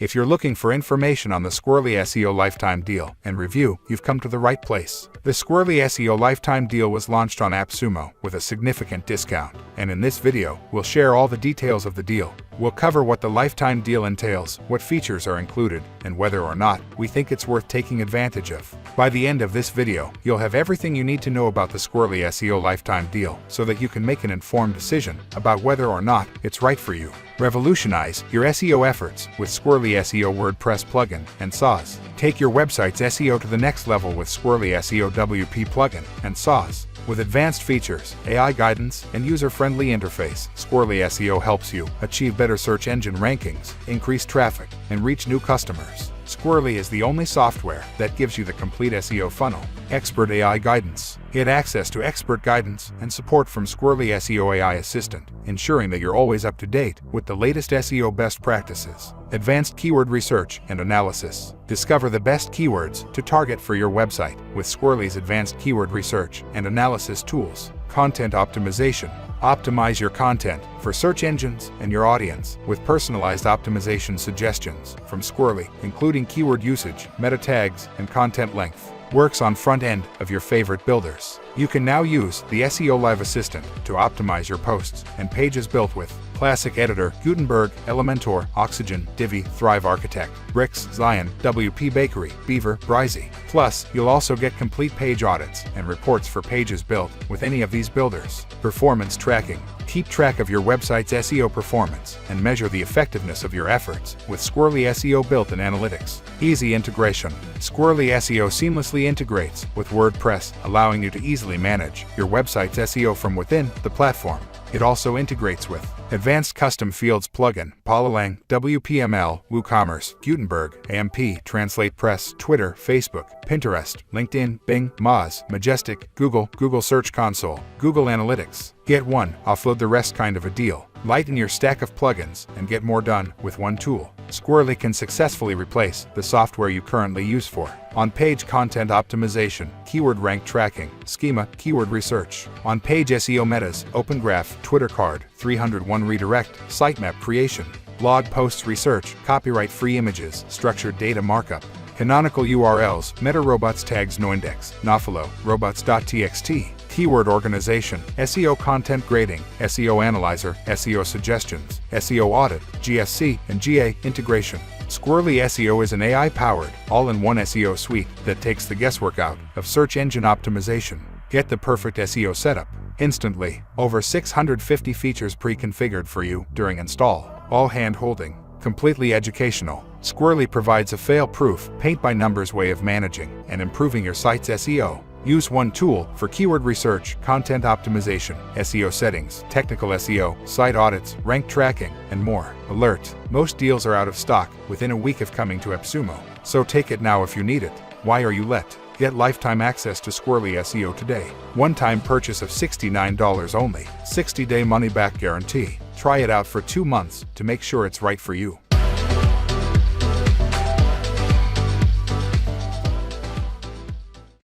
If you're looking for information on the Squirrly SEO Lifetime Deal and review, you've come to the right place. The Squirrly SEO Lifetime Deal was launched on AppSumo with a significant discount, and in this video, we'll share all the details of the deal. We'll cover what the lifetime deal entails, what features are included, and whether or not we think it's worth taking advantage of. By the end of this video, you'll have everything you need to know about the Squirrly SEO Lifetime Deal so that you can make an informed decision about whether or not it's right for you. Revolutionize your SEO efforts with Squirrly SEO WordPress plugin and SaaS. Take your website's SEO to the next level with Squirrly SEO WP plugin and SaaS. With advanced features, AI guidance, and user-friendly interface, Squirrly SEO helps you achieve better search engine rankings, increase traffic, and reach new customers. Squirrly is the only software that gives you the complete SEO funnel. Expert AI guidance. Get access to expert guidance and support from Squirrly SEO AI Assistant, ensuring that you're always up to date with the latest SEO best practices. Advanced keyword research and analysis. Discover the best keywords to target for your website with Squirrly's advanced keyword research and analysis tools. Content optimization. Optimize your content for search engines and your audience with personalized optimization suggestions from Squirrly, including keyword usage, meta tags, and content length. Works on front end of your favorite builders. You can now use the SEO Live Assistant to optimize your posts and pages built with Classic Editor, Gutenberg, Elementor, Oxygen, Divi, Thrive Architect, Bricks, Zion, WP Bakery, Beaver, Brizey. Plus, you'll also get complete page audits and reports for pages built with any of these builders. Performance tracking. Keep track of your website's SEO performance and measure the effectiveness of your efforts with Squirrly SEO built-in analytics. Easy integration. Squirrly SEO seamlessly integrates with WordPress, allowing you to easily manage your website's SEO from within the platform. It also integrates with Advanced Custom Fields plugin, Palalang, WPML, WooCommerce, Gutenberg, AMP, Translate Press, Twitter, Facebook, Pinterest, LinkedIn, Bing, Moz, Majestic, Google Search Console, Google Analytics. Get one, offload the rest kind of a deal. Lighten your stack of plugins and get more done with one tool. Squirrly can successfully replace the software you currently use for on-page content optimization, keyword rank tracking, schema, keyword research, on-page SEO metas, Open Graph, Twitter card, 301 redirect, sitemap creation, blog posts research, copyright-free images, structured data markup, canonical URLs, meta robots tags noindex, Nofolo, robots.txt, keyword organization, SEO content grading, SEO analyzer, SEO suggestions, SEO audit, GSC, and GA integration. Squirrly SEO is an AI-powered, all-in-one SEO suite that takes the guesswork out of search engine optimization. Get the perfect SEO setup instantly. Over 650 features pre-configured for you during install. All hand-holding. Completely educational. Squirrly provides a fail-proof, paint-by-numbers way of managing and improving your site's SEO. Use one tool for keyword research, content optimization, SEO settings, technical SEO, site audits, rank tracking, and more. Alert! Most deals are out of stock within a week of coming to AppSumo, so take it now if you need it. Why are you let? Get lifetime access to Squirrly SEO today. One-time purchase of $69 only. 60-day money-back guarantee. Try it out for 2 months to make sure it's right for you.